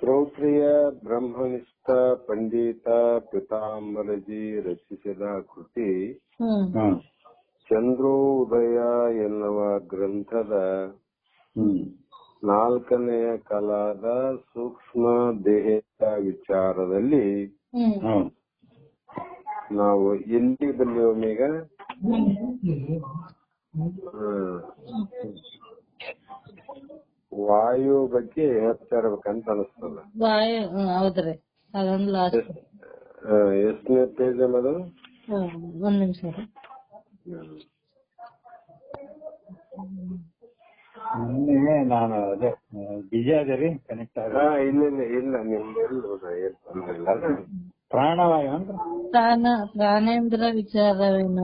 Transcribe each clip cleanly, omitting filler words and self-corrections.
ಶ್ರೋತ್ರಿಯ ಬ್ರಹ್ಮನಿಷ್ಠ ಪಂಡಿತ ಪಿತಾಂಬರಜಿ ರಚಿಸಿದ ಕೃತಿ ಚಂದ್ರೋದಯ ಎನ್ನುವ ಗ್ರಂಥದ 4ನೆಯ ಕಲಾದ ಸೂಕ್ಷ್ಮ ದೇಹದ ವಿಚಾರದಲ್ಲಿ ನಾವು ಎಲ್ಲಿ ಬಂದಿವೀಗ? ವಾಯು ಬಗ್ಗೆ ಹೇಳ್ತಾ ಇರ್ಬೇಕಂತ ಅನಿಸ್ತದ. ಹೌದ್ರಿ, ಅದೊಂದು ಲಾಸ್ಟ್. ಎಷ್ಟನೇ ಪೇಜ್ ಅದು? ಒಂದ್ ನಿಮಿಷ. ಮೊನ್ನೆ ನಾನು ಅದೇ ಬಿಜಿ ಅದೇ ಕನೆಕ್ಟ್ ಇಲ್ಲ ನಿಮ್ದೆಲ್ಲ ಪ್ರಾಣವಾಯು ಅಂದ್ರೆ ಪ್ರಾಣೇಂದ್ರ ವಿಚಾರವೇನ?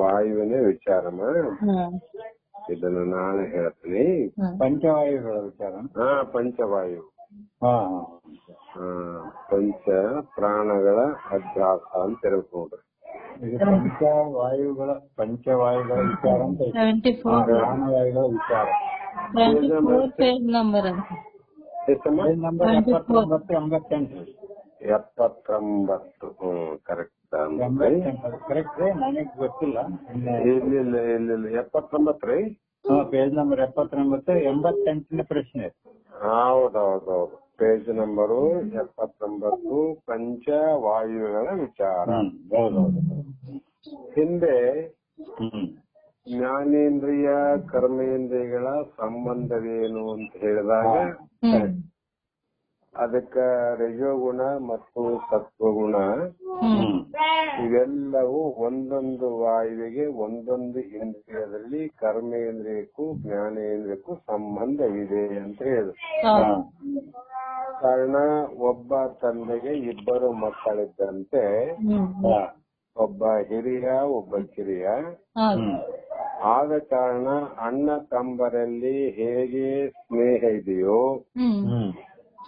ವಾಯುವಿನ ವಿಚಾರಮ ಇದನ್ನು ನಾನು ಹೇಳ್ತೀನಿ. ಪಂಚವಾಯುಗಳ ವಿಚಾರ. ಪಂಚವಾಯು, ಪಂಚ ಪ್ರಾಣಗಳ ಅಭ್ಯಾಸ ಅಂತ ಹೇಳ್ಕೊಂಡ್ರಿ. ಪಂಚವಾಯುಗಳ ವಿಚಾರ ಅಂತ ಪ್ರಾಣವಾಯುಗಳ ವಿಚಾರ. Page number 79. ಕರೆಕ್ಟ್ ಕರೆಕ್ಟ್ ರೀ, ನನಗೆ ಗೊತ್ತಿಲ್ಲ. ಇಲ್ಲ 79 ರೀ. ಪೇಜ್ ನಂಬರ್ 79, 88ನೇ ಪ್ರಶ್ನೆ. ಹೌದೌದೌದು, ಪೇಜ್ ನಂಬರು 79, ಪಂಚವಾಯುಗಳ ವಿಚಾರ. ಹಿಂದೆ ಜ್ಞಾನೇಂದ್ರಿಯ ಕರ್ಮೇಂದ್ರಿಯಗಳ ಸಂಬಂಧವೇನು ಅಂತ ಹೇಳಿದಾಗ ಅದಕ್ಕ ರಜೋಗುಣ ಮತ್ತು ಸತ್ವಗುಣ ಇವೆಲ್ಲವೂ ಒಂದೊಂದು ವಾಯುವಿಗೆ ಒಂದೊಂದು ಇಂದ್ರಿಯದಲ್ಲಿ ಕರ್ಮೇಂದ್ರಿಯಕ್ಕೂ ಜ್ಞಾನೇಂದ್ರಿಯಕ್ಕೂ ಸಂಬಂಧವಿದೆ ಅಂತ ಹೇಳಿದ್ರು. ಕಾರಣ, ಒಬ್ಬ ತಂದೆಗೆ 2 ಮಕ್ಕಳಿದ್ದಂತೆ, ಒಬ್ಬ ಹಿರಿಯ ಒಬ್ಬ ಕಿರಿಯ. ಆದ ಕಾರಣ ಅಣ್ಣ ತಮ್ಮರಲ್ಲಿ ಹೇಗೆ ಸ್ನೇಹ ಇದೆಯೋ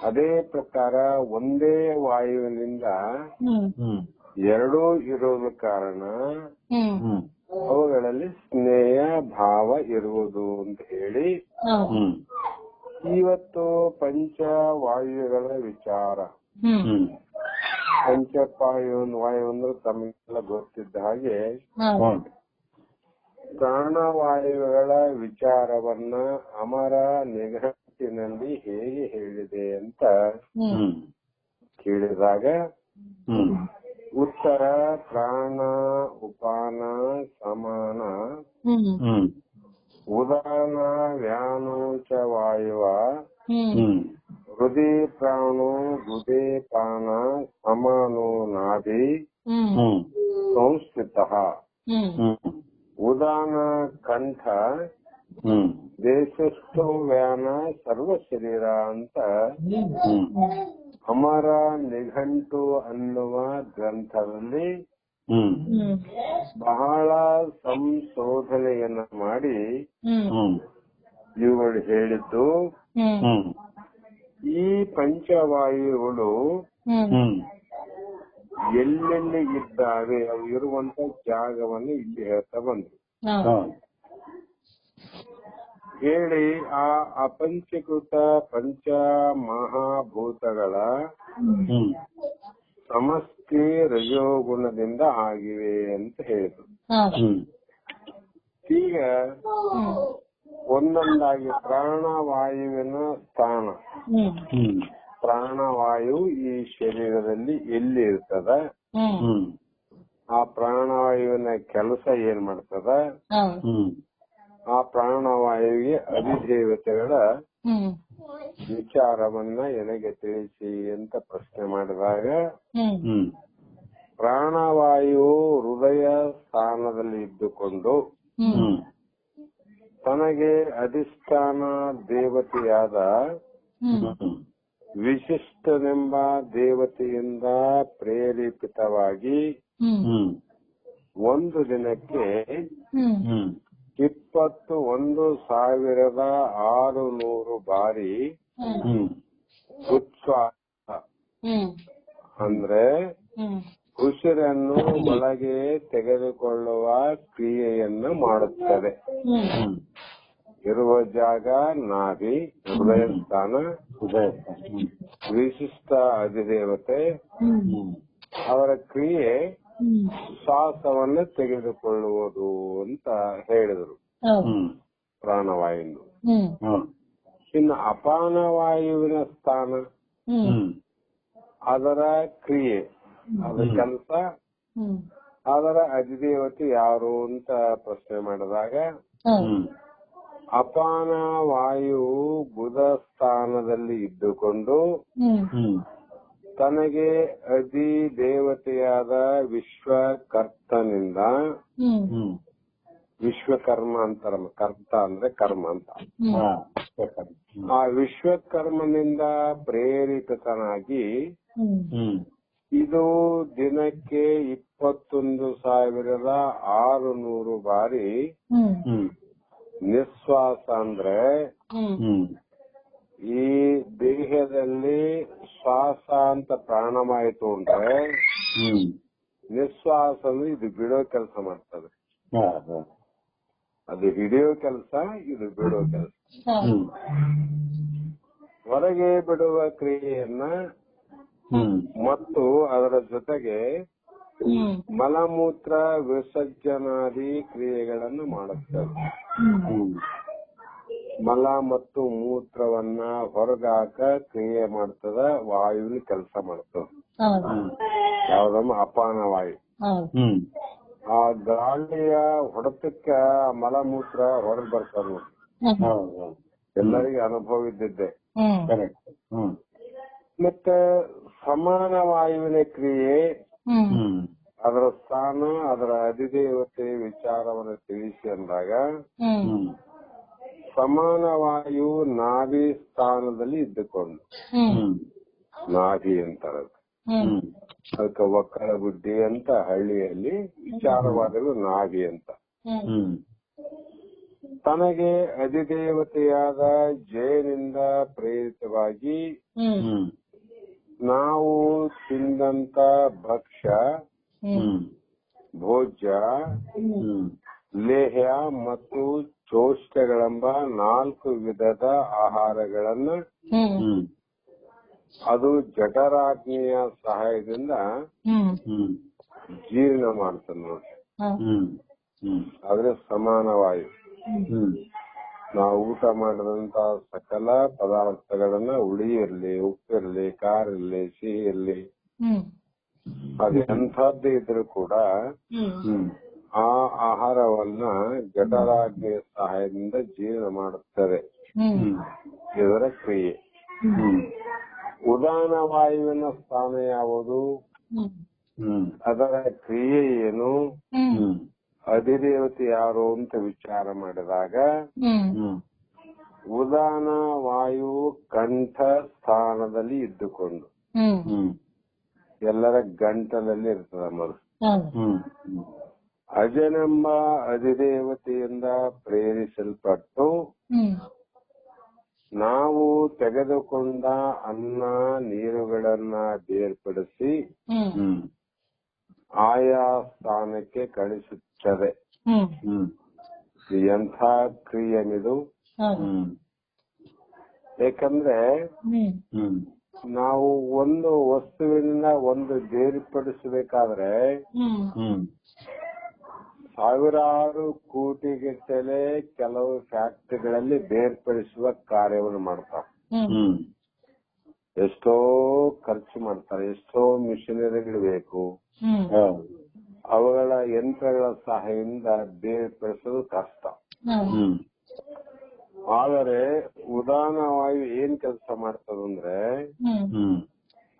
ಅದೇ ಪ್ರಕಾರ ಒಂದೇ ವಾಯುವಿನಿಂದ 2 ಇರೋದ ಕಾರಣ ಅವುಗಳಲ್ಲಿ ಸ್ನೇಹ ಭಾವ ಇರುವುದು ಅಂತ ಹೇಳಿ ಇವತ್ತು ಪಂಚವಾಯುಗಳ ವಿಚಾರ. ಪಂಚವಾಯು ಅಂದ್ರೆ ತಮಗೆಲ್ಲ ಗೊತ್ತಿದ್ದ ಹಾಗೆ ಪ್ರಾಣವಾಯುಗಳ ವಿಚಾರವನ್ನ ಅಮರ ನಿಘಂಟಿನಲ್ಲಿ ಹೇಗೆ ಹೇಳಿದೆ ಅಂತ ಕೇಳಿದಾಗ ಉತ್ತರ ಪ್ರಾಣ ಉಪಾನ ಸಮಾನ ಉದಾನ ವ್ಯಾನು ಚ ವಾಯುವ ಹೃದಯ ಪ್ರಾಣೋ ಗುದೇ ಪಾನ ಸಮಾನೋ ನಾಭಿ ಸಂಸ್ಥಿತ ಉದಾನ ಕಂಠ ದೇಶಸ್ಥೋ ವ್ಯಾನ ಸರ್ವ ಶರೀರ ಅಂತ ಅಮರ ನಿಘಂಟು ಅನ್ನುವ ಗ್ರಂಥದಲ್ಲಿ ಬಹಳ ಸಂಶೋಧನೆಯನ್ನ ಮಾಡಿ ಇವುಗಳು ಹೇಳಿದ್ದು ಈ ಪಂಚವಾಯುಗಳು ಎಲ್ಲೆಲ್ಲಿ ಇದ್ದಾವೆ ಅವು ಇರುವಂತ ಜಾಗವನ್ನು ಇಲ್ಲಿ ಹೇಳ್ತಾ ಬಂದ್ರು. ಹೇಳಿ ಆ ಅಪಂಚಕೃತ ಪಂಚ ಮಹಾಭೂತಗಳ ಸಮಷ್ಟಿ ರಜೋಗುಣದಿಂದ ಆಗಿವೆ ಅಂತ ಹೇಳಿದ್ರು. ಈಗ ಒಂದೊಂದಾಗಿ ಪ್ರಾಣವಾಯುವಿನ ಸ್ಥಾನ. ಪ್ರಾಣವಾಯು ಈ ಶರೀರದಲ್ಲಿ ಎಲ್ಲಿ ಇರ್ತದ, ಆ ಪ್ರಾಣವಾಯುವಿನ ಕೆಲಸ ಏನ್ ಮಾಡ್ತದ, ಆ ಪ್ರಾಣವಾಯುವಿಗೆ ಅಧಿದೇವತೆಗಳ ವಿಚಾರವನ್ನ ನನಗೆ ತಿಳಿಸಿ ಅಂತ ಪ್ರಶ್ನೆ ಮಾಡಿದಾಗ ಪ್ರಾಣವಾಯು ಹೃದಯ ಸ್ಥಾನದಲ್ಲಿ ಇದ್ದುಕೊಂಡು ತನಗೆ ಅಧಿಷ್ಠಾನ ದೇವತೆಯಾದ ವಿಶಿಷ್ಟನೆಂಬ ದೇವತೆಯಿಂದ ಪ್ರೇರೇಪಿತವಾಗಿ ಒಂದು ದಿನಕ್ಕೆ 21,600 ಬಾರಿ ಉಚ್ಛ್ವಾಸ ಅಂದ್ರೆ ಉಸಿರನ್ನು ಒಳಗೆ ತೆಗೆದುಕೊಳ್ಳುವ ಕ್ರಿಯೆಯನ್ನು ಮಾಡುತ್ತದೆ. ಇರುವ ಜಾಗ ನಾಭಿ, ಹೃದಯ ಸ್ಥಾನ, ಹೃದಯ. ವಿಶಿಷ್ಟ ಅಧಿದೇವತೆ. ಅವರ ಕ್ರಿಯೆ ಶ್ವಾಸವನ್ನು ತೆಗೆದುಕೊಳ್ಳುವುದು ಅಂತ ಹೇಳಿದರು ಪ್ರಾಣವಾಯು. ಇನ್ನು ಅಪಾನ ವಾಯುವಿನ ಸ್ಥಾನ, ಅದರ ಕ್ರಿಯೆ, ಅದರ ಕೆಲಸ, ಅದರ ಅಧಿದೇವತೆ ಯಾರು ಅಂತ ಪ್ರಶ್ನೆ ಮಾಡಿದಾಗ ಅಪಾನ ವಾಯು ಬುಧ ಸ್ಥಾನದಲ್ಲಿ ಇದ್ದುಕೊಂಡು ತನಗೆ ಅಧಿದೇವತೆಯಾದ ವಿಶ್ವಕರ್ತನಿಂದ, ವಿಶ್ವಕರ್ಮ ಅಂತಾರ, ಕರ್ತ ಅಂದ್ರೆ ಕರ್ಮ ಅಂತ, ಆ ವಿಶ್ವಕರ್ಮನಿಂದ ಪ್ರೇರಿತನಾಗಿ ಇದು ದಿನಕ್ಕೆ 21,600 ಬಾರಿ ನಿಶ್ವಾಸ ಅಂದ್ರೆ ಈ ದೇಹದಲ್ಲಿ ಶ್ವಾಸ ಅಂತ ಪ್ರಾಣವಾಯಿತು ಅಂದ್ರೆ ನಿಶ್ವಾಸ ಅಂದ್ರೆ ಇದು ಬಿಡೋ ಕೆಲಸ ಮಾಡ್ತದೆ. ಅದು ಹಿಡಿಯೋ ಕೆಲಸ, ಇದು ಬಿಡೋ ಕೆಲಸ. ಹೊರಗೆ ಬಿಡುವ ಕ್ರಿಯೆಯನ್ನ ಮತ್ತು ಅದರ ಜೊತೆಗೆ ಮಲಮೂತ್ರ ವಿಸರ್ಜನಾದಿ ಕ್ರಿಯೆಗಳನ್ನು ಮಾಡುತ್ತವೆ. ಮಲ ಮತ್ತು ಮೂತ್ರವನ್ನ ಹೊರಗಾಕ ಕ್ರಿಯೆ ಮಾಡ್ತದ, ವಾಯುವಿನ ಕೆಲಸ ಮಾಡ್ತದ. ಯಾವ್ದಮ್ಮ? ಅಪಾನ ವಾಯು. ಆ ಗಾಳಿಯ ಹೊಡೆತಕ್ಕ ಮಲಮೂತ್ರ ಹೊರಗೆ ಬರ್ತದ ನೋಡಿ, ಎಲ್ಲರಿಗೂ ಅನುಭವ ಇದ್ದಿದ್ದೆ. ಮತ್ತೆ ಸಮಾನ ವಾಯುವಿನ ಕ್ರಿಯೆ, ಅದರ ಸ್ಥಾನ, ಅದರ ಅಧಿದೇವತೆ ವಿಚಾರವನ್ನು ತಿಳಿಸಿ ಅಂದಾಗ ಸಮಾನ ವಾಯು ನಾಭಿ ಸ್ಥಾನದಲ್ಲಿ ಇದ್ದುಕೊಂಡು, ನಾಭಿ ಅಂತಾರೆ ಅದಕ್ಕೆ ಒಕ್ಕಳ ಬುದ್ಧಿ ಅಂತ ಹಳ್ಳಿಯಲ್ಲಿ ವಿಚಾರವಾದಗಳು ನಾಭಿ ಅಂತ. ತನಗೆ ಅಧಿದೇವತೆಯಾದ ಜಯನಿಂದ ಪ್ರೇರಿತವಾಗಿ ನಾವು ತಿಂದಂತ ಭಕ್ಷ್ಯ, ಭೋಜ್ಯ, ಲೇಹ್ಯ ಮತ್ತು ಚೋಷ್ಟಗಳೆಂಬ 4 ವಿಧದ ಆಹಾರಗಳನ್ನ ಅದು ಜಠರಾಗ್ನಿಯ ಸಹಾಯದಿಂದ ಜೀರ್ಣ ಮಾಡ್ತದೆ ನೋಡಿ. ಆದ್ರೆ ಸಮಾನ ವಾಯು ನಾವು ಊಟ ಮಾಡಿದಂತ ಸಕಲ ಪದಾರ್ಥಗಳನ್ನ ಹುಳಿ ಇರ್ಲಿ, ಉಪ್ಪಿರ್ಲಿ, ಖಾರ ಇರ್ಲಿ, ಸಿಹಿ ಇರ್ಲಿ, ಅದು ಎಂಥದ್ದೇ ಇದ್ರೂ ಕೂಡ ಆ ಆಹಾರವನ್ನ ಜಠರಾಗ್ನಿಯ ಸಹಾಯದಿಂದ ಜೀರ್ಣ ಮಾಡುತ್ತದೆ. ಇದರ ಕ್ರಿಯೆ. ಉದಾನ ವಾಯುವಿನ ಸ್ಥಾನ ಯಾವುದು, ಅದರ ಕ್ರಿಯೆ ಏನು, ಅಧಿದೇವತೆ ಯಾರು ಅಂತ ವಿಚಾರ ಮಾಡಿದಾಗ ಉದಾನ ವಾಯು ಕಂಠ ಸ್ಥಾನದಲ್ಲಿ ಇದ್ದುಕೊಂಡು ಎಲ್ಲರ ಗಂಟಲಲ್ಲಿ ಇರ್ತದ ಮೊದಲು. ಅಜನೆಂಬ ಅಧಿದೇವತೆಯಿಂದ ಪ್ರೇರಿಸಲ್ಪಟ್ಟು ನಾವು ತೆಗೆದುಕೊಂಡ ಅನ್ನ ನೀರುಗಳನ್ನ ಬೇರ್ಪಡಿಸಿ ಆಯಾ ಸ್ಥಾನಕ್ಕೆ ಕಳಿಸುತ್ತದೆ. ಎಂಥ ಕ್ರಿಯೆನಿದು! ಯಾಕಂದ್ರೆ ನಾವು ಒಂದು ವಸ್ತುವಿನಿಂದ ಒಂದು ಬೇರ್ಪಡಿಸಬೇಕಾದ್ರೆ ಸಾವಿರಾರು ಕೋಟಿಗಟ್ಟಲೆ ಕೆಲವು ಫ್ಯಾಕ್ಟರಿಗಳಲ್ಲಿ ಬೇರ್ಪಡಿಸುವ ಕಾರ್ಯವನ್ನು ಮಾಡ್ತಾರೆ. ಎಷ್ಟೋ ಖರ್ಚು ಮಾಡ್ತಾರೆ, ಎಷ್ಟೋ ಮಿಷನರಿಗಳು ಬೇಕು, ಅವುಗಳ ಯಂತ್ರಗಳ ಸಹಾಯದಿಂದ ಬೇರ್ಪಡಿಸೋದು ಕಷ್ಟ. ಆದರೆ ಉದಾನ ವಾಯು ಏನ್ ಕೆಲಸ ಮಾಡ್ತದಂದ್ರೆ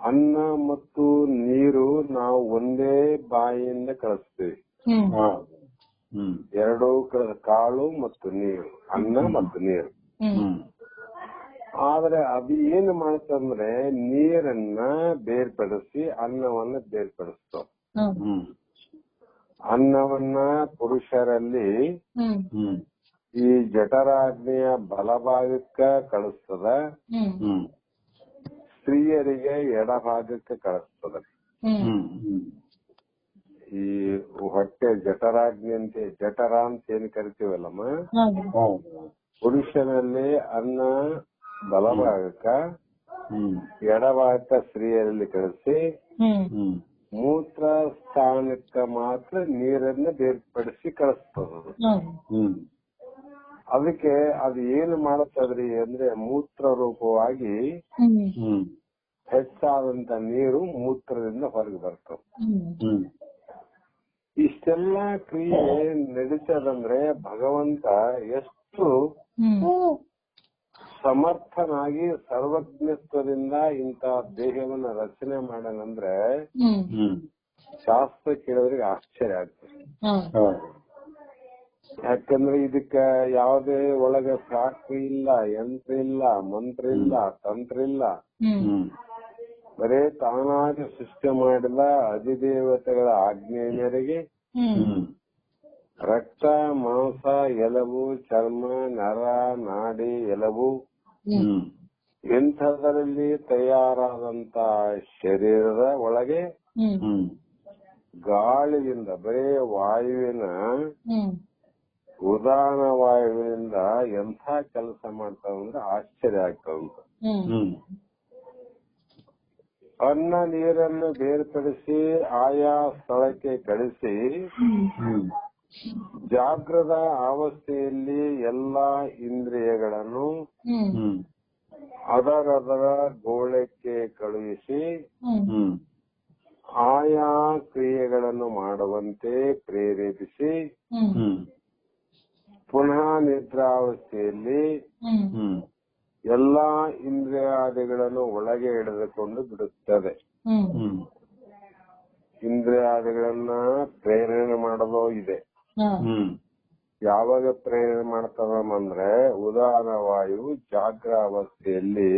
ಅನ್ನ ಮತ್ತು ನೀರು ನಾವು ಒಂದೇ ಬಾಯಿಯಿಂದ ಕಳಿಸ್ತೀವಿ. ಎರಡೂ ಕಾಳು ಮತ್ತು ನೀರು, ಅನ್ನ ಮತ್ತು ನೀರು. ಆದ್ರೆ ಅದು ಏನು ಮಾಡ್ತಂದ್ರೆ ನೀರನ್ನ ಬೇರ್ಪಡಿಸಿ ಅನ್ನವನ್ನ ಬೇರ್ಪಡಿಸ್ತಾವ. ಅನ್ನವನ್ನ ಪುರುಷರಲ್ಲಿ ಈ ಜಠರಾಗ್ನಿಯ ಬಲಭಾಗಕ್ಕ ಕಳಿಸ್ತದ, ಸ್ತ್ರೀಯರಿಗೆ ಎಡಭಾಗಕ್ಕೆ ಕಳಿಸ್ತದ. ಈ ಹೊಟ್ಟೆ ಜಠರಾಗ್ನಿ ಅಂತ, ಜಠರ ಅಂತ ಏನ್ ಕರಿತೀವಲ್ಲಮ್ಮ, ಪುರುಷನಲ್ಲಿ ಅನ್ನ ಬಲಭಾಗಕ್ಕ ಹ್ಮ್ ಎಡಭಾಗಕ್ಕ ಸ್ತ್ರೀಯರಲ್ಲಿ ಕಳಿಸಿ ಹ್ಮ್ ಮೂತ್ರ ಸ್ಥಾನಕ್ಕೆ ಮಾತ್ರ ನೀರನ್ನ ಬೇರ್ಪಡಿಸಿ ಕಳಿಸ್ತದ. ಹ್ಮ್ ಅದಕ್ಕೆ ಅದು ಏನು ಮಾಡುತ್ತದ್ರಿ ಅಂದ್ರೆ ಮೂತ್ರ ರೂಪವಾಗಿ ಹ್ಮ್ ಹೆಚ್ಚಾದಂತ ನೀರು ಮೂತ್ರದಿಂದ ಹೊರಗೆ ಬರ್ತದೆ. ಹ್ಮ್ ಇಷ್ಟೆಲ್ಲ ಕ್ರಿಯೆ ನಡೀತದಂದ್ರೆ ಭಗವಂತ ಎಷ್ಟು ಸಮರ್ಥನಾಗಿ ಸರ್ವಜ್ಞತ್ವದಿಂದ ಇಂತ ದೇಹವನ್ನ ರಚನೆ ಮಾಡನಂದ್ರೆ ಶಾಸ್ತ್ರ ಕೇಳೋದ್ರಿಗೆ ಆಶ್ಚರ್ಯ ಆಗ್ತದೆ. ಯಾಕಂದ್ರೆ ಇದಕ್ಕ ಯಾವುದೇ ಒಳಗ ಫ್ಯಾಕ್ಟ್ರಿ ಇಲ್ಲ, ಯಂತ್ರ ಇಲ್ಲ, ಮಂತ್ರ ಇಲ್ಲ, ತಂತ್ರ ಇಲ್ಲ. ಬರೇ ತಾನಾಗಿ ಸೃಷ್ಟಿ ಮಾಡಿದ ಅಧಿದೇವತೆಗಳ ಆಜ್ಞೆ ಮೇರೆಗೆ ರಕ್ತ, ಮಾಂಸ, ಎಲುಬು, ಚರ್ಮ, ನರ, ನಾಡಿ, ಎಲುಬು ಇಂಥದರಲ್ಲಿ ತಯಾರಾದಂತ ಶರೀರದ ಒಳಗೆ ಗಾಳಿಯಿಂದ ಬರೇ ವಾಯುವಿನ ಉದಾನ ವಾಯುವಿನಿಂದ ಎಂಥ ಕೆಲಸ ಮಾಡ್ತಾವಂದ್ರೆ ಆಶ್ಚರ್ಯ ಆಗ್ತಾವಂತ. ಅನ್ನ ನೀರನ್ನು ಬೇರ್ಪಡಿಸಿ ಆಯಾ ಸ್ಥಳಕ್ಕೆ ಕಳಿಸಿ ಜಾಗೃತ ಅವಸ್ಥೆಯಲ್ಲಿ ಎಲ್ಲಾ ಇಂದ್ರಿಯಗಳನ್ನು ಅದರದರ ಗೋಳಕ್ಕೆ ಕಳುಹಿಸಿ ಆಯಾ ಕ್ರಿಯೆಗಳನ್ನು ಮಾಡುವಂತೆ ಪ್ರೇರೇಪಿಸಿ ಪುನಃ ನಿದ್ರಾವಸ್ಥೆಯಲ್ಲಿ ಎಲ್ಲಾ ಇಂದ್ರಿಯಾದಿಗಳನ್ನು ಒಳಗೆ ಎಳೆದುಕೊಂಡು ಬಿಡುತ್ತದೆ. ಇಂದ್ರಿಯಾದಿಗಳನ್ನ ಪ್ರೇರಣೆ ಮಾಡಲು ಇದೆ. ಯಾವಾಗ ಪ್ರೇರಣೆ ಮಾಡ್ತದಂದ್ರೆ ಉದಾನ ವಾಯು ಜಾಗ್ರಾವಸ್ಥೆಯಲ್ಲಿ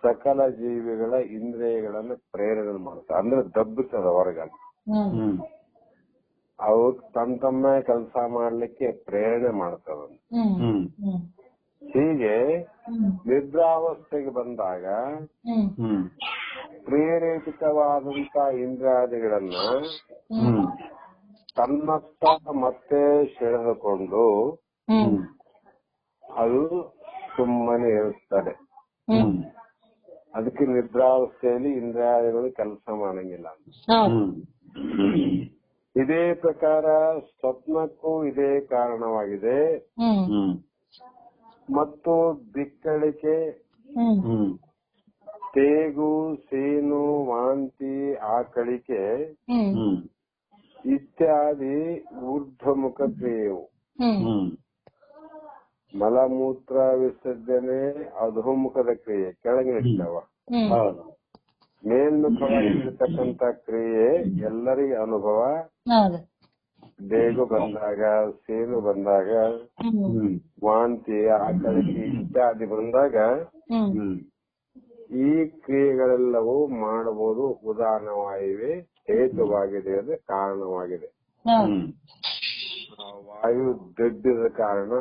ಸಕಲ ಜೀವಿಗಳ ಇಂದ್ರಿಯಗಳನ್ನು ಪ್ರೇರಣೆ ಮಾಡ್ತದೆ, ಅಂದ್ರೆ ದಬ್ಬುತ್ತದ ಹೊರಗ. ಅವು ತಮ್ಮ ಕೆಲಸ ಮಾಡ್ಲಿಕ್ಕೆ ಪ್ರೇರಣೆ ಮಾಡ್ತದ. ಹೀಗೆ ನಿದ್ರಾವಸ್ಥೆಗೆ ಬಂದಾಗ ಪ್ರೇರೇಪಿತವಾದಂತ ಇಂದ್ರಿಯಾದಿಗಳನ್ನ ತನ್ನತ್ತ ಮತ್ತೆ ಸೆಳೆದುಕೊಂಡು ಅದು ಸುಮ್ಮನೆ ಇರುತ್ತದೆ. ಅದಕ್ಕೆ ನಿದ್ರಾವಸ್ಥೆಯಲ್ಲಿ ಇಂದ್ರಿಯಾದಿಗಳು ಕೆಲಸ ಮಾಡಂಗಿಲ್ಲ. ಇದೇ ಪ್ರಕಾರ ಸ್ವಪ್ನಕ್ಕೂ ಇದೇ ಕಾರಣವಾಗಿದೆ. ಮತ್ತು ಬಿಕ್ಕಳಿಕೆ, ತೇಗು, ಸೇನು, ವಾಂತಿ, ಆಕಳಿಕೆ ಇತ್ಯಾದಿ ಊರ್ಧ್ವಮುಖ ಕ್ರಿಯೆಯು. ಮಲಮೂತ್ರ ವಿಸರ್ಜನೆ ಅಧೋಮುಖದ ಕ್ರಿಯೆ, ಕೆಳಗೆ ಇರ್ತಾವ. ಮೇಲ್ಮುಖವಾಗಿರ್ತಕ್ಕಂಥ ಕ್ರಿಯೆ ಎಲ್ಲರಿಗೆ ಅನುಭವ. ಬೇಗು ಬಂದಾಗ, ಸೇನು ಬಂದಾಗ, ವಾಂತಿ, ಆಕಳಿಕೆ ಇತ್ಯಾದಿ ಬಂದಾಗ ಈ ಕ್ರಿಯೆಗಳೆಲ್ಲವೂ ಮಾಡಬಹುದು. ಉದಾನ ವಾಯುವೆ ಹೇತುವಾಗಿದೆ, ಅದು ಕಾರಣವಾಗಿದೆ. ವಾಯು ದೊಡ್ಡದ ಕಾರಣ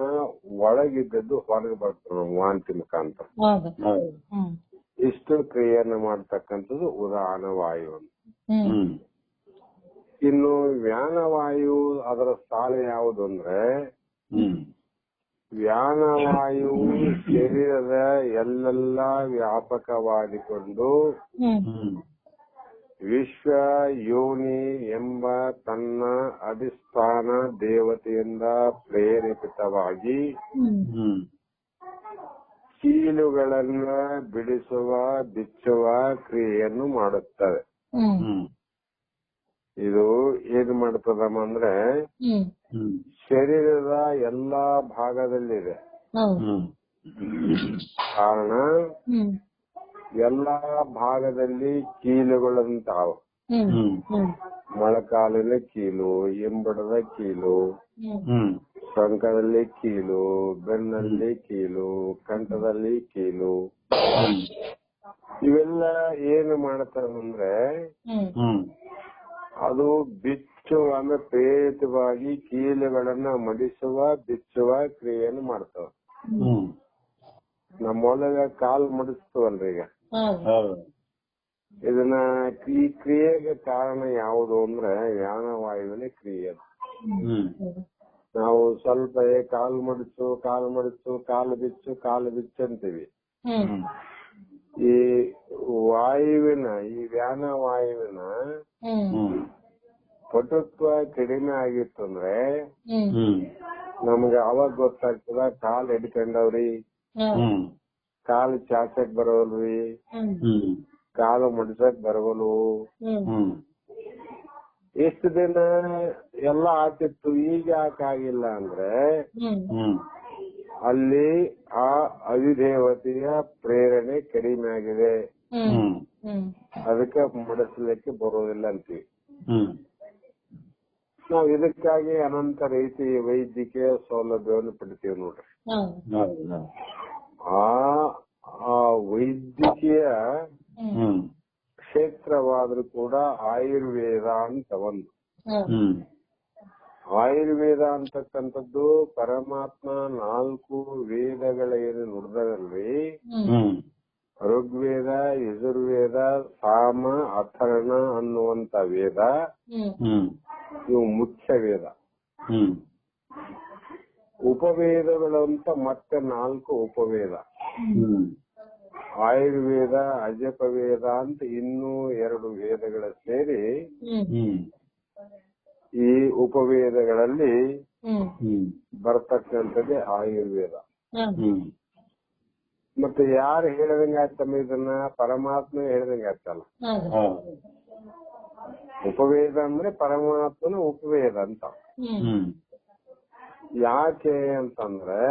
ಒಳಗಿದ್ದದ್ದು ಹೊರಗೆ ಬರ್ತದೆ ವಾಂತಿ ಮುಖಾಂತರ. ಇಷ್ಟು ಕ್ರಿಯೆಯನ್ನು ಮಾಡ್ತಕ್ಕಂಥದ್ದು ಉದಾನ ವಾಯು ಅಂತ. ಇನ್ನು ವ್ಯಾನವಾಯು ಅದರ ಸ್ಥಾನ ಯಾವುದು ಅಂದ್ರೆ, ವ್ಯಾನವಾಯು ಶರೀರದ ಎಲ್ಲೆಲ್ಲ ವ್ಯಾಪಕವಾಗಿಕೊಂಡು ವಿಶ್ವ ಯೋನಿ ಎಂಬ ತನ್ನ ಅಧಿಷ್ಠಾನ ದೇವತೆಯಿಂದ ಪ್ರೇರೇಪಿತವಾಗಿ ಕೀಲುಗಳನ್ನ ಬಿಡಿಸುವ ಬಿಚ್ಚುವ ಕ್ರಿಯೆಯನ್ನು ಮಾಡುತ್ತವೆ. ಇದು ಏನ್ ಮಾಡ್ತದಮ್ಮ ಅಂದ್ರೆ ಶರೀರದ ಎಲ್ಲಾ ಭಾಗದಲ್ಲಿದೆ. ಕಾರಣ ಎಲ್ಲಾ ಭಾಗದಲ್ಲಿ ಕೀಲುಗಳಂತಾವ. ಮೊಳಕಾಲಿನ ಕೀಲು, ಎಂಬಡದ ಕೀಲು, ಸೊಂಕದಲ್ಲಿ ಕೀಲು, ಬೆನ್ನಲ್ಲಿ ಕೀಲು, ಕಂಠದಲ್ಲಿ ಕೀಲು. ಇವೆಲ್ಲ ಏನು ಮಾಡ್ತಾವಂದ್ರೆ ಅದು ಬಿಚ್ಚುವ ಅಂದ್ರೆ ಪ್ರೇರಿತವಾಗಿ ಕೀಲುಗಳನ್ನ ಮಡಿಸುವ ಬಿಚ್ಚುವ ಕ್ರಿಯೆಯನ್ನು ಮಾಡ್ತಾವ. ನಮ್ಮೊಳಗ ಕಾಲ್ ಮಡಿಸ್ತವಲ್ರಿ ಈಗ, ಇದನ್ನ ಈ ಕ್ರಿಯೆಗೆ ಕಾರಣ ಯಾವುದು ಅಂದ್ರೆ ವ್ಯಾನವಾಯುವಿನ ಕ್ರಿಯೆ. ನಾವು ಸ್ವಲ್ಪ ಕಾಲು ಮಡಿಚು ಕಾಲು ಬಿಚ್ಚು ಅಂತೀವಿ. ಈ ವಾಯುವಿನ ಈ ವ್ಯಾನ ವಾಯುವಿನ ಪಟುತ್ವ ಕಡಿಮೆ ಆಗಿತ್ತು ಅಂದ್ರೆ ನಮ್ಗೆ ಅವಾಗ ಗೊತ್ತಾಗ್ತದ ಕಾಲ್ ಹಿಡ್ಕೊಂಡವ್ರಿ, ಕಾಲು ಚಾಚಕ್ ಬರೋಲ್ವಿ, ಕಾಲು ಮಡ್ಸಕ್ ಬರವಲ್ವು. ಎಷ್ಟು ದಿನ ಎಲ್ಲ ಆತಿತ್ತು, ಈಗ ಯಾಕಾಗಿಲ್ಲ ಅಂದ್ರೆ ಅಲ್ಲಿ ಆ ಅಧಿದೇವತೆಯ ಪ್ರೇರಣೆ ಕಡಿಮೆ ಆಗಿದೆ, ಅದಕ್ಕೆ ಮಡಿಸ್ಲಿಕ್ಕೆ ಬರೋದಿಲ್ಲ ಅಂತೀವಿ ನಾವು. ಇದಕ್ಕಾಗಿ ಅನಂತ ರೀತಿ ವೈದ್ಯಕೀಯ ಸೌಲಭ್ಯವನ್ನು ಪಡಿತೀವಿ ನೋಡ್ರಿ. ಆ ವೈದ್ಯಕೀಯ ಕ್ಷೇತ್ರವಾದ್ರೂ ಕೂಡ ಆಯುರ್ವೇದ ಅಂತ ಒಂದು. ಆಯುರ್ವೇದ ಅಂತಕ್ಕಂಥದ್ದು ಪರಮಾತ್ಮ 4 ವೇದಗಳ ಏನು ನುಡಿದಲ್ರಿ, ಋಗ್ವೇದ, ಯಜುರ್ವೇದ, ಸಾಮ, ಅಥರ್ಣ ಅನ್ನುವಂತ ವೇದ ಇವು ಮುಖ್ಯ ವೇದ. ಉಪವೇದಗಳು ಅಂತ ಮತ್ತೆ 4 ಉಪವೇದ. ಆಯುರ್ವೇದ, ಅಜಪವೇದ ಅಂತ ಇನ್ನೂ 2 ವೇದಗಳ ಸೇರಿ ಈ ಉಪವೇದಗಳಲ್ಲಿ ಬರ್ತಕ್ಕಂಥದ್ದೇ ಆಯುರ್ವೇದ. ಮತ್ತೆ ಯಾರು ಹೇಳಿದಂಗ ಆಗ್ತಮ್ಮ ಇದನ್ನ? ಪರಮಾತ್ಮ ಹೇಳಿದಂಗ ಆಗ್ತಲ್ಲ. ಉಪವೇದ ಅಂದ್ರೆ ಪರಮಾತ್ಮನ ಉಪವೇದ ಅಂತ. ಯಾಕೆ ಅಂತಂದ್ರೆ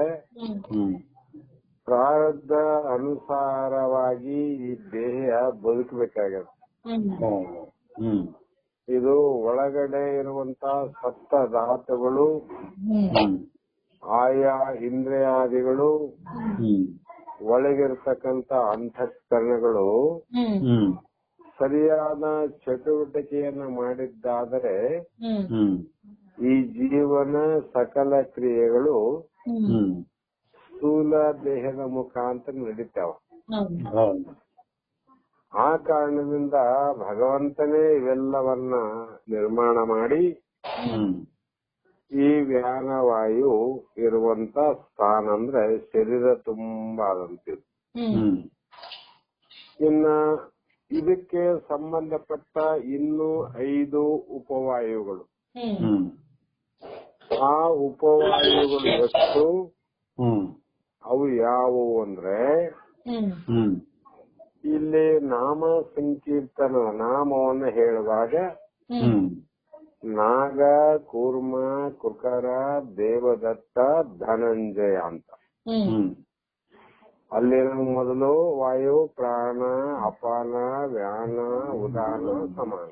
ಪ್ರಾರಬ್ಧ ಅನುಸಾರವಾಗಿ ಈ ದೇಹ ಬದುಕಬೇಕಾಗತ್ತೆ. ಇದು ಒಳಗಡೆ ಇರುವಂತ ಸಪ್ತ ಧಾತುಗಳು, ಆಯಾ ಇಂದ್ರಿಯಾದಿಗಳು, ಒಳಗಿರ್ತಕ್ಕಂತ ಅಂತಃಕರಣಗಳು ಸರಿಯಾದ ಚಟುವಟಿಕೆಯನ್ನ ಮಾಡಿದ್ದಾದರೆ ಈ ಜೀವನ ಸಕಲ ಕ್ರಿಯೆಗಳು ಸ್ಥೂಲ ದೇಹದ ಮುಖಾಂತರ ನಡೀತಾವ. ಆ ಕಾರಣದಿಂದ ಭಗವಂತನೇ ಇವೆಲ್ಲವನ್ನ ನಿರ್ಮಾಣ ಮಾಡಿ ಈ ವ್ಯಾನವಾಯು ಇರುವಂತ ಸ್ಥಾನ ಅಂದ್ರೆ ಶರೀರ ತುಂಬಾದಂತಿದೆ. ಇನ್ನ ಇದಕ್ಕೆ ಸಂಬಂಧಪಟ್ಟ ಇನ್ನೂ 5 ಉಪವಾಯುಗಳು. ಆ ಉಪವಾಯುಗಳು ಎಷ್ಟು, ಅವು ಯಾವುವು ಅಂದ್ರೆ ಇಲ್ಲಿ ನಾಮ ಸಂಕೀರ್ತನ ನಾಮವನ್ನು ಹೇಳುವಾಗ ನಾಗ, ಕೂರ್ಮ, ಕುಕರ, ದೇವದತ್ತ, ಧನಂಜಯ ಅಂತ. ಅಲ್ಲಿ ಮೊದಲು ವಾಯು, ಪ್ರಾಣ, ಅಪಾನ, ವ್ಯಾನ, ಉದಾನ, ಸಮಾನ.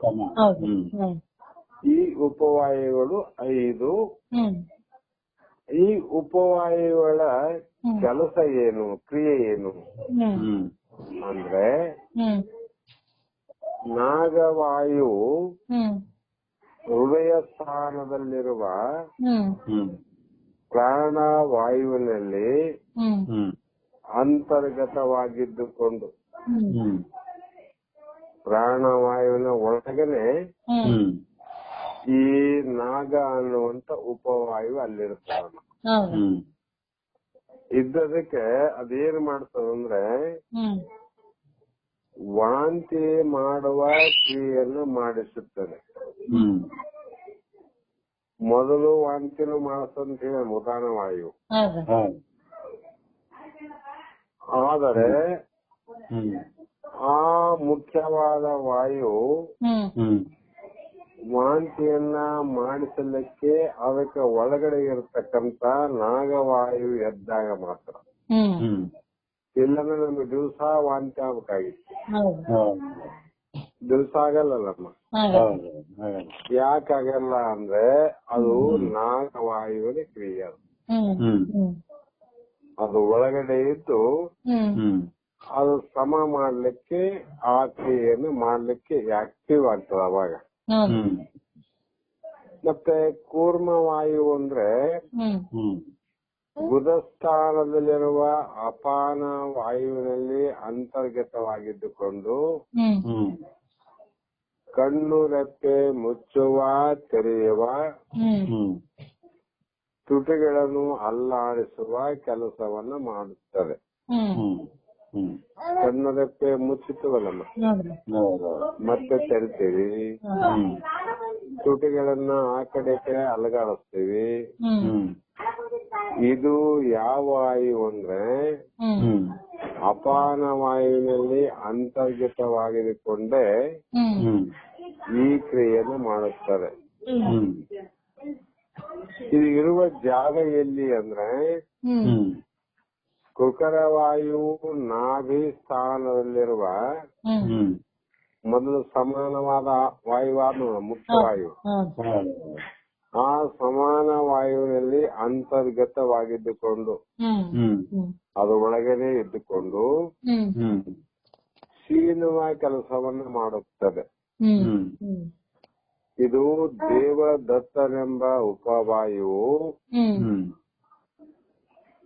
ಈ ಉಪವಾಯುಗಳು 5. ಈ ಉಪವಾಯುಗಳ ಕೆಲಸ ಏನು, ಕ್ರಿಯೆ ಏನು ಅಂದ್ರೆ ನಾಗವಾಯು ಹೃದಯ ಸ್ಥಾನದಲ್ಲಿರುವ ಪ್ರಾಣವಾಯುವಿನಲ್ಲಿ ಅಂತರ್ಗತವಾಗಿದ್ದುಕೊಂಡು ಪ್ರಾಣವಾಯುವಿನ ಒಳಗನೆ ಈ ನಾಗ ಅನ್ನುವಂತ ಉಪವಾಯು ಅಲ್ಲಿರ್ತದ. ಇದ್ದದಕ್ಕೆ ಅದೇನ್ ಮಾಡ್ತದಂದ್ರೆ ವಾಂತಿ ಮಾಡುವ ಕ್ರಿಯೆಯನ್ನು ಮಾಡಿಸುತ್ತದೆ. ಮೊದಲು ವಾಂತಿನೂ ಮಾಡಿಸ್ತಂತ ಉದಾನ ವಾಯು. ಆದರೆ ಆ ಮುಖ್ಯವಾದ ವಾಯು ವಾಂತಿಯನ್ನ ಮಾಡಿಸಲಿಕ್ಕೆ ಅದಕ್ಕೆ ಒಳಗಡೆ ಇರತಕ್ಕಂತ ನಾಗವಾಯು ಎದ್ದಾಗ ಮಾತ್ರ. ಇಲ್ಲಂದ್ರೆ ನಮ್ಗೆ ದಿವಸ ವಾಂತಿ ಆಗ್ಬೇಕಾಗಿತ್ತು. ದಿವಸ ಆಗಲ್ಲಮ್ಮ. ಯಾಕಾಗಲ್ಲ ಅಂದ್ರೆ ಅದು ನಾಗವಾಯುವಿನ ಕ್ರಿಯೆ. ಅದು ಒಳಗಡೆ ಇದ್ದು ಅದು ಸಮ ಮಾಡ್ಲಿಕ್ಕೆ ಆ ಕ್ರಿಯೆಯನ್ನು ಮಾಡ್ಲಿಕ್ಕೆ ಆಕ್ಟಿವ್ ಆಗ್ತದ ಅವಾಗ. ಮತ್ತೆ ಕೂರ್ಮವಾಯು ಅಂದ್ರೆ ಬುಧಸ್ಥಾನದಲ್ಲಿರುವ ಅಪಾನ ವಾಯುವಿನಲ್ಲಿ ಅಂತರ್ಗತವಾಗಿದ್ದುಕೊಂಡು ಕಣ್ಣು ರೆಪ್ಪೆ ಮುಚ್ಚುವ, ತೆರೆಯುವ, ತುಟಿಗಳನ್ನು ಅಲ್ಲಾಡಿಸುವ ಕೆಲಸವನ್ನ ಮಾಡುತ್ತದೆ. ಕಣ್ಣದಕ್ಕೆ ಮುಚ್ಚಿತವಲ್ಲಮ್ಮ, ಮತ್ತೆ ತೆರಿತೀವಿ. ತುಟಿಗಳನ್ನ ಆ ಕಡೆ ಅಲಗಾಡಿಸ್ತೀವಿ. ಇದು ಯಾವ ವಾಯು ಅಂದ್ರೆ ಅಪಾನ ವಾಯುವಿನಲ್ಲಿ ಅಂತರ್ಗತವಾಗಿಕೊಂಡೇ ಈ ಕ್ರಿಯೆಯನ್ನು ಮಾಡುತ್ತದೆ. ಇದು ಇರುವ ಜಾಗ ಎಲ್ಲಿ ಅಂದ್ರೆ ಕುಕರವಾಯು ನಾಭಿ ಸ್ಥಾನದಲ್ಲಿರುವ ಮೊದಲು ಸಮಾನವಾದ ವಾಯುವಾದ ಮುಖ್ಯವಾಯು, ಆ ಸಮಾನ ವಾಯುವಿನಲ್ಲಿ ಅಂತರ್ಗತವಾಗಿದ್ದುಕೊಂಡು ಅದು ಒಳಗಡೆ ಇದ್ದುಕೊಂಡು ಸೀನುವ ಕೆಲಸವನ್ನು ಮಾಡುತ್ತದೆ. ಇದು ದೇವದತ್ತನೆಂಬ ಉಪವಾಯುವು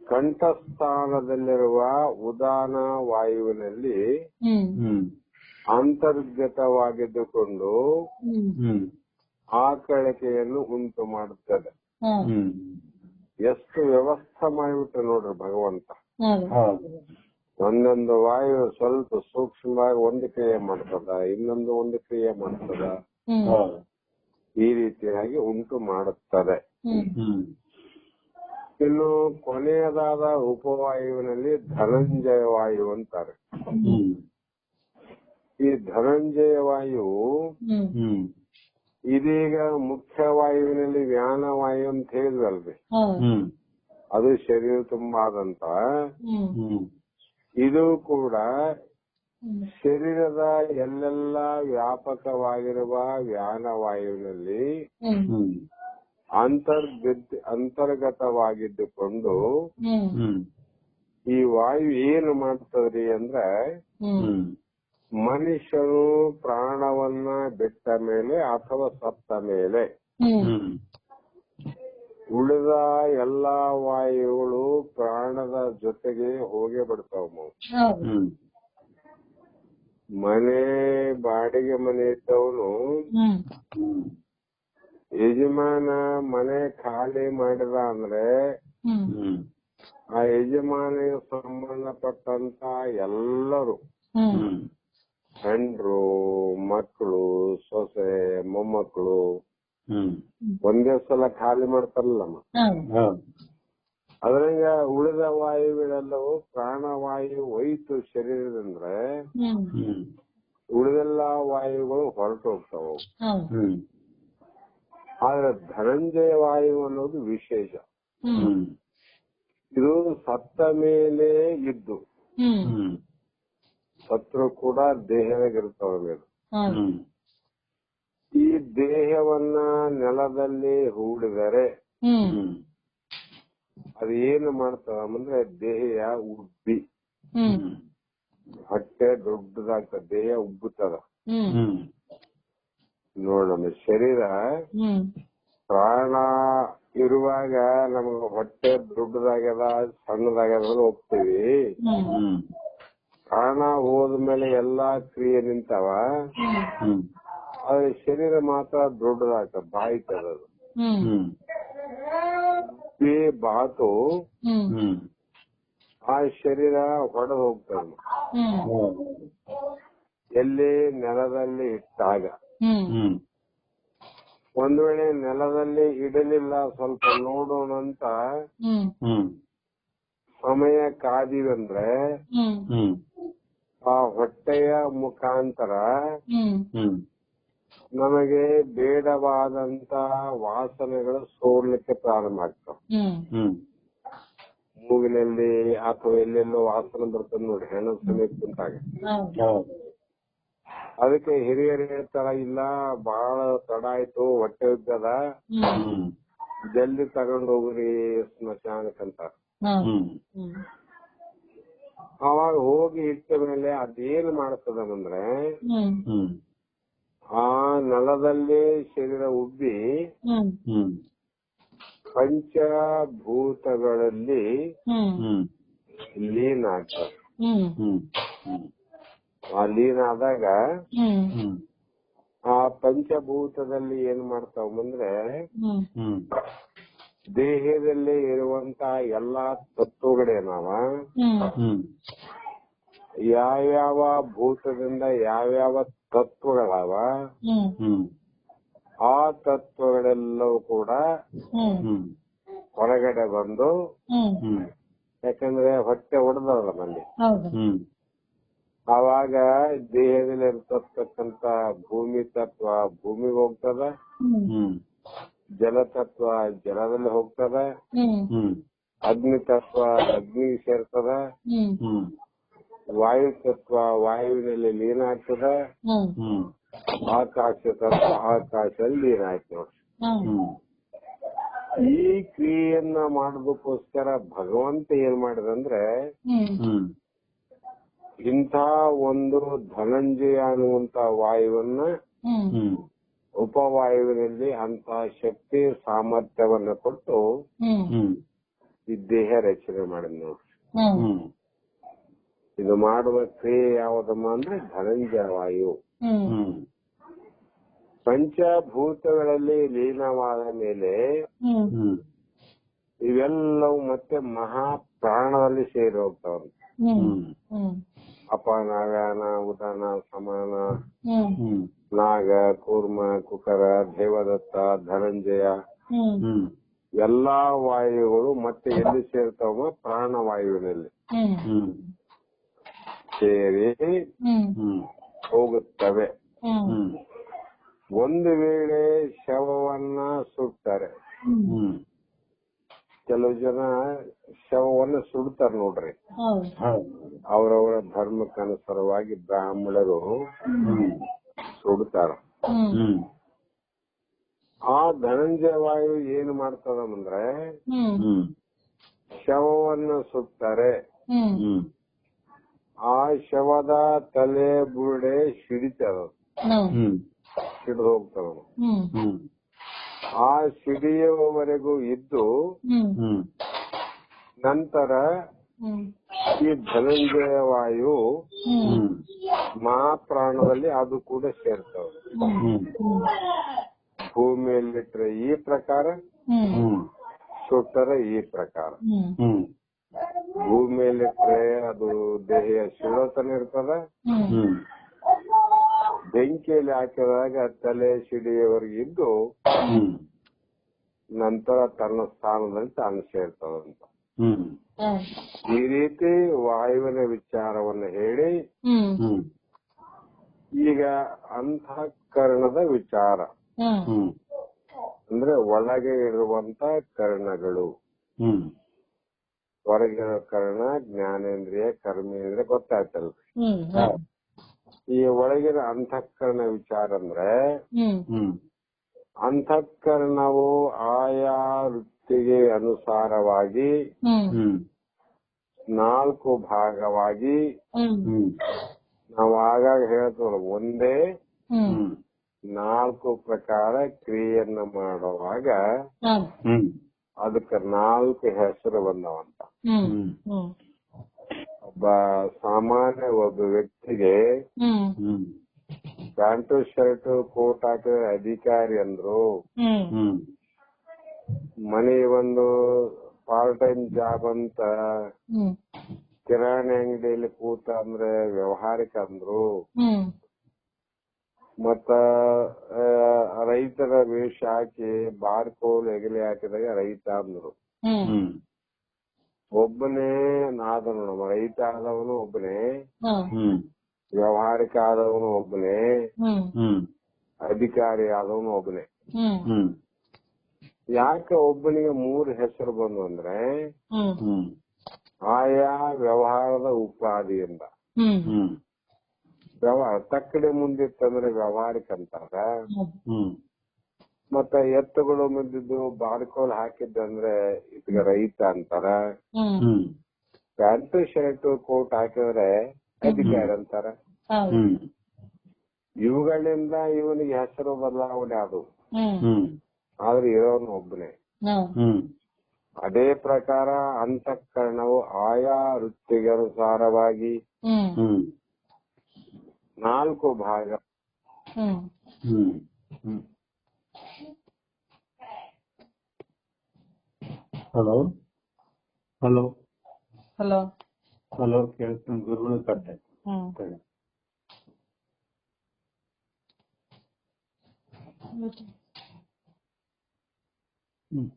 ಕಂಠಸ್ಥಾನದಲ್ಲಿರುವ ಉದಾನ ವಾಯುವಿನಲ್ಲಿ ಅಂತರ್ಗತವಾಗಿದ್ದುಕೊಂಡು ಆಕಳಿಕೆಯನ್ನು ಉಂಟು ಮಾಡುತ್ತದೆ. ಎಷ್ಟು ವ್ಯವಸ್ಥೆ ಮಾಡಿಬಿಟ್ರೆ ನೋಡ್ರಿ ಭಗವಂತ. ಒಂದೊಂದು ವಾಯು ಸ್ವಲ್ಪ ಸೂಕ್ಷ್ಮವಾಗಿ ಒಂದು ಕ್ರಿಯೆ ಮಾಡ್ತದ, ಇನ್ನೊಂದು ಒಂದು ಕ್ರಿಯೆ ಮಾಡ್ತದ, ಈ ರೀತಿಯಾಗಿ ಉಂಟು ಮಾಡುತ್ತದೆ. ಇನ್ನು ಕೊನೆಯದಾದ ಉಪವಾಯುವಿನಲ್ಲಿ ಧನಂಜಯ ವಾಯು ಅಂತಾರೆ. ಈ ಧನಂಜಯ ವಾಯು ಇದೀಗ ಮುಖ್ಯ ವಾಯುವಿನಲ್ಲಿ ವ್ಯಾನ ವಾಯು ಅಂತ ಹೇಳಿದ್ವಲ್ರಿ, ಅದು ಶರೀರ ತುಂಬಾ ಆದಂತ. ಇದು ಕೂಡ ಶರೀರದ ಎಲ್ಲೆಲ್ಲ ವ್ಯಾಪಕವಾಗಿರುವ ವ್ಯಾನ ವಾಯುವಿನಲ್ಲಿ ಅಂತರ್ಗತವಾಗಿದ್ದುಕೊಂಡು ಈ ವಾಯು ಏನು ಮಾಡ್ತದ್ರಿ ಅಂದ್ರೆ ಮನುಷ್ಯನು ಪ್ರಾಣವನ್ನ ಬಿಟ್ಟ ಮೇಲೆ ಅಥವಾ ಸತ್ತ ಮೇಲೆ ಉಳಿದ ಎಲ್ಲಾ ವಾಯುಗಳು ಪ್ರಾಣದ ಜೊತೆಗೆ ಹೋಗೇ ಬಿಡ್ತಾವ. ಮನೆ ಬಾಡಿಗೆ ಮನೆ ಇದ್ದವನು ಯಜಮಾನ ಮನೆ ಖಾಲಿ ಮಾಡಿದ ಅಂದ್ರೆ ಆ ಯಜಮಾನಿಗೆ ಸಂಬಂಧಪಟ್ಟಂತ ಎಲ್ಲರೂ ಹೆಂಡ್ರು, ಮಕ್ಕಳು, ಸೊಸೆ, ಮೊಮ್ಮಕ್ಕಳು ಒಂದೇ ಸಲ ಖಾಲಿ ಮಾಡ್ತಾರಲ್ಲಮ್ಮ. ಅದ್ರಂಗ ಉಳಿದ ವಾಯುಗಳೆಲ್ಲವೂ ಪ್ರಾಣವಾಯು ಹೋಯ್ತು ಶರೀರದಂದ್ರೆ ಉಳಿದೆಲ್ಲ ವಾಯುಗಳು ಹೊರಟು ಹೋಗ್ತಾವ. ಆದ್ರೆ ಧನಂಜಯ ವಾಯು ಅನ್ನೋದು ವಿಶೇಷ. ಇದು ಸತ್ತ ಮೇಲೆ ಇದ್ದು ಸತ್ರು ಕೂಡ ದೇಹವಾಗಿರ್ತಾವ. ಈ ದೇಹವನ್ನ ನೆಲದಲ್ಲಿ ಹೂಡಿದರೆ ಅದೇನು ಮಾಡ್ತಾವ ಅಂದ್ರೆ ದೇಹ ಉಬ್ಬಿ ಹೊಟ್ಟೆ ದೊಡ್ಡದಾಗ್ತದ, ದೇಹ ಉಬ್ಬುತ್ತದ. ನೋಡಮ್ಮ, ಶರೀರ ಪ್ರಾಣ ಇರುವಾಗ ನಮಗ ಹೊಟ್ಟೆ ದೊಡ್ಡದಾಗ್ಯದ ಸಣ್ಣದಾಗ್ಯದ ಹೋಗ್ತೀವಿ. ಪ್ರಾಣ ಹೋದ್ಮೇಲೆ ಎಲ್ಲಾ ಕ್ರಿಯೆ ನಿಂತಾವ, ಆದ್ರೆ ಶರೀರ ಮಾತ್ರ ದೊಡ್ಡದಾಗ್ತದ, ಬಾಯ್ತದ. ಈ ಬಾತು ಆ ಶರೀರ ಹೊಡೆದು ಹೋಗ್ತದ ಎಲ್ಲಿ ನೆಲದಲ್ಲಿ ಇಟ್ಟಾಗ. ಒಂದ್ ವೇಳೆ ನೆಲದಲ್ಲಿ ಇಡಲಿಲ್ಲ, ಸ್ವಲ್ಪ ನೋಡೋಣ ಅಂತ ಸಮಯ ಕಾದಿವಂದ್ರೆ ಆ ಹೊಟ್ಟೆಯ ಮುಖಾಂತರ ನಮಗೆ ಬೇಡವಾದಂತ ವಾಸನೆಗಳು ಸೋರ್ಲಿಕ್ಕೆ ಪ್ರಾರಂಭ ಆಗ್ತಾವ. ಮೂಗಿನಲ್ಲಿ ಅಥವಾ ಎಲ್ಲೆಲ್ಲೋ ವಾಸನೆ ಬರ್ತದೆ ನೋಡಿ, ಹೆಣ್ಣು ಸಮಯ ಕುಂತಾಗ. ಅದಕ್ಕೆ ಹಿರಿಯರು ಹೇಳ್ತಾರ, ಇಲ್ಲ ಬಹಳ ತಡ ಆಯ್ತು, ಹೊಟ್ಟೆ ಉದ್ದದ, ಜಲ್ದಿ ತಗೊಂಡ್ ಹೋಗ್ರಿ ಸ್ಮಶಾನಕ್ಕಂತ. ಅವಾಗ ಹೋಗಿ ಇಟ್ಟ ಮೇಲೆ ಅದೇನು ಮಾಡ್ತದಂದ್ರೆ ಆ ನೆಲದಲ್ಲಿ ಶರೀರ ಉಬ್ಬಿ ಪಂಚಭೂತಗಳಲ್ಲಿ ಲೀನ ಆಗ್ತದೆ. ಆ ಲೀನ ಆದಾಗ ಆ ಪಂಚಭೂತದಲ್ಲಿ ಏನ್ ಮಾಡ್ತಾವ ಅಂದ್ರೆ ದೇಹದಲ್ಲಿ ಇರುವಂತ ಎಲ್ಲಾ ತತ್ವಗಳೇನವ ಯಾವ್ಯಾವ ಭೂತದಿಂದ ಯಾವ್ಯಾವ ತತ್ವಗಳವ ಆ ತತ್ವಗಳೆಲ್ಲವೂ ಕೂಡ ಹೊರಗಡೆ ಬಂದು, ಯಾಕಂದ್ರೆ ಹೊಟ್ಟೆ ಹೊಡೆದಲ್ಲ ಮಂದಿ, ಆವಾಗ ದೇಹದಲ್ಲಿ ಇರ್ತಕ್ಕಂತ ಭೂಮಿ ತತ್ವ ಭೂಮಿಗೆ ಹೋಗ್ತದ, ಜಲತತ್ವ ಜಲದಲ್ಲಿ ಹೋಗ್ತದ, ಅಗ್ನಿ ತತ್ವ ಅಗ್ನಿಗೆ ಸೇರ್ತದ, ವಾಯು ತತ್ವ ವಾಯುವಿನಲ್ಲಿ ಲೀನ ಆಗ್ತದ, ಆಕಾಶ ತತ್ವ ಆಕಾಶದಲ್ಲಿ ಲೀನ ಆಯ್ತು. ಈ ಕ್ರಿಯೆಯನ್ನ ಮಾಡೋದಕ್ಕೋಸ್ಕರ ಭಗವಂತ ಏನ್ ಮಾಡಿದಂದ್ರೆ ಇಂಥ ಒಂದು ಧನಂಜಯ ಅನ್ನುವಂತ ವಾಯುವನ್ನ ಉಪವಾಯುವಿನಲ್ಲಿ ಅಂತ ಶಕ್ತಿ ಸಾಮರ್ಥ್ಯವನ್ನ ಕೊಟ್ಟು ಈ ದೇಹ ರಚನೆ ಮಾಡಿದ್ ನೋಡ್ರಿ. ಇದು ಮಾಡುವ ಕ್ರಿಯೆ ಯಾವುದಮ್ಮ ಅಂದ್ರೆ ಧನಂಜಯ ವಾಯು. ಪಂಚಭೂತಗಳಲ್ಲಿ ಲೀನವಾದ ಮೇಲೆ ಇವೆಲ್ಲವೂ ಮತ್ತೆ ಮಹಾಪ್ರಾಣದಲ್ಲಿ ಸೇರಿ ಹೋಗ್ತಾವ. ಅಪಾನ ವ್ಯಾನ ಉದಾನ ಸಮಾನ ನಾಗ ಕೂರ್ಮ ಕುಕರ ದೇವದತ್ತ ಧನಂಜಯ ಎಲ್ಲಾ ವಾಯುಗಳು ಮತ್ತೆ ಎಲ್ಲಿ ಸೇರ್ತಾವ? ಪ್ರಾಣವಾಯುವಿನಲ್ಲಿ ಸೇರಿ ಹೋಗುತ್ತವೆ. ಒಂದು ವೇಳೆ ಶವವನ್ನ ಸುಡ್ತಾರೆ, ಕೆಲವು ಜನ ಶವವನ್ನ ಸುಡ್ತಾರ ನೋಡ್ರಿ, ಅವರವರ ಧರ್ಮಕ್ಕನುಸಾರವಾಗಿ ಬ್ರಾಹ್ಮಣರು ಸುಡ್ತಾರ. ಆ ಧನಂಜಯ ವಾಯು ಏನ್ ಮಾಡ್ತದಂದ್ರೆ ಶವವನ್ನ ಸುಡ್ತಾರೆ, ಆ ಶವದ ತಲೆ ಬುರುಡೆ ಸಿಡಿತದ, ಸಿಡಿದು ಹೋಗ್ತದ. ಆ ಸಿಡಿಯುವವರೆಗೂ ಇದ್ದು ನಂತರ ಈ ಧನಂಜಯ ವಾಯು ಮಹಾಪ್ರಾಣದಲ್ಲಿ ಅದು ಕೂಡ ಸೇರ್ತವೆ. ಭೂಮಿಯಲ್ಲಿಟ್ರೆ ಈ ಪ್ರಕಾರ, ಸುಟ್ಟರೆ ಈ ಪ್ರಕಾರ. ಭೂಮಿಯಲ್ಲಿಟ್ರೆ ಅದು ದೇಹ ಶಿಳತನ ಇರ್ತದ, ಬೆಂಕಿಯಲ್ಲಿ ಹಾಕಿದಾಗ ತಲೆ ಸಿಡಿಯವರೆಗಿದ್ದು ನಂತರ ತನ್ನ ಸ್ಥಾನದಲ್ಲಿ ತಾನು ಸೇರ್ತದಂತ. ಈ ರೀತಿ ವಾಯುವಿನ ವಿಚಾರವನ್ನು ಹೇಳಿ ಈಗ ಅಂತಃಕರಣದ ವಿಚಾರ ಅಂದ್ರೆ ಒಳಗೆ ಇರುವಂತ ಕರ್ಣಗಳು, ಹೊರಗಿರೋ ಕರ್ಣ ಜ್ಞಾನೇಂದ್ರಿಯ ಕರ್ಮೇಂದ್ರಿಯ ಗೊತ್ತಾಯ್ತಲ್ರಿ. ಈ ಒಳಗಿನ ಅಂತಃಕರಣ ವಿಚಾರ ಅಂದ್ರೆ ಅಂತಃಕರಣವು ಆಯಾ ವೃತ್ತಿಗೆ ಅನುಸಾರವಾಗಿ 4 ಭಾಗವಾಗಿ ನಾವು ಆಗಾಗ ಹೇಳ್ತೇವಲ್ಲ, ಒಂದೇ 4 ಪ್ರಕಾರ ಕ್ರಿಯೆಯನ್ನ ಮಾಡುವಾಗ ಅದಕ್ಕೆ 4 ಹೆಸರು ಬಂದವಂತ. ಒಬ್ಬ ಸಾಮಾನ್ಯ ಒಬ್ಬ ವ್ಯಕ್ತಿಗೆ ಪ್ಯಾಂಟು ಶರ್ಟ್ ಕೋಟ್ ಹಾಕಿದ್ರೆ ಅಧಿಕಾರಿ ಅಂದ್ರು, ಮನೆ ಒಂದು ಪಾರ್ಟ್ ಟೈಮ್ ಜಾಬ್ ಅಂತ ಕಿರಾಣಿ ಅಂಗಡಿಯಲ್ಲಿ ಕೂತ ಅಂದ್ರೆ ವ್ಯವಹಾರಿಕ ಅಂದ್ರು, ಮತ್ತ ರೈತರ ವೇಷ ಹಾಕಿ ಬಾರ್ಕೋಲ್ ಹೆಗಲಿ ಹಾಕಿದಾಗ ರೈತ ಅಂದ್ರು. ಒಬ್ಬನೇ ಆದವನು, ನಮ್ಮ ರೈತ ಆದವನು ಒಬ್ಬನೇ, ವ್ಯವಹಾರಿಕ ಆದವನು ಒಬ್ಬನೇ, ಅಧಿಕಾರಿ ಆದವನು ಒಬ್ಬನೇ. ಯಾಕೆ ಒಬ್ಬನಿಗೆ 3 ಹೆಸರು ಬಂದು ಅಂದ್ರೆ ಆಯಾ ವ್ಯವಹಾರದ ಉಪಾಧಿಯಿಂದ. ವ್ಯವಹಾರ ತಕ್ಕಡಿ ಮುಂದಿತ್ತಂದ್ರೆ ವ್ಯವಹಾರಿಕ ಅಂತಾರ, ಮತ್ತ ಎತ್ತುಗಳು ಮುಂದಿದ್ದು ಬಾರ್ಕೋಲ್ ಹಾಕಿದ್ದಂದ್ರೆ ಇದಕ್ಕೆ ರೈತ ಅಂತಾರ, ಪ್ಯಾಂಟು ಶರ್ಟ್ ಕೋಟ್ ಹಾಕಿದ್ರೆ ಅಧಿಕಾರಿ ಅಂತಾರ. ಇವುಗಳಿಂದ ಇವನಿಗೆ ಹೆಸರು ಬದಲಾವಣೆ ಅದು, ಆದ್ರೆ ಇರೋನು ಒಬ್ಬನೇ. ಅದೇ ಪ್ರಕಾರ ಅಂತಃಕರಣವು ಆಯಾ ವೃತ್ತಿಗೆ ಅನುಸಾರವಾಗಿ 4 ಭಾಗ. Hello hello hello. ಹಲೋ ಕೇಳ್ತೀನಿ ಗುರುಗಳು ಕಟ್ಟೆ ಹ್ಮ್. ಹ್ಮ್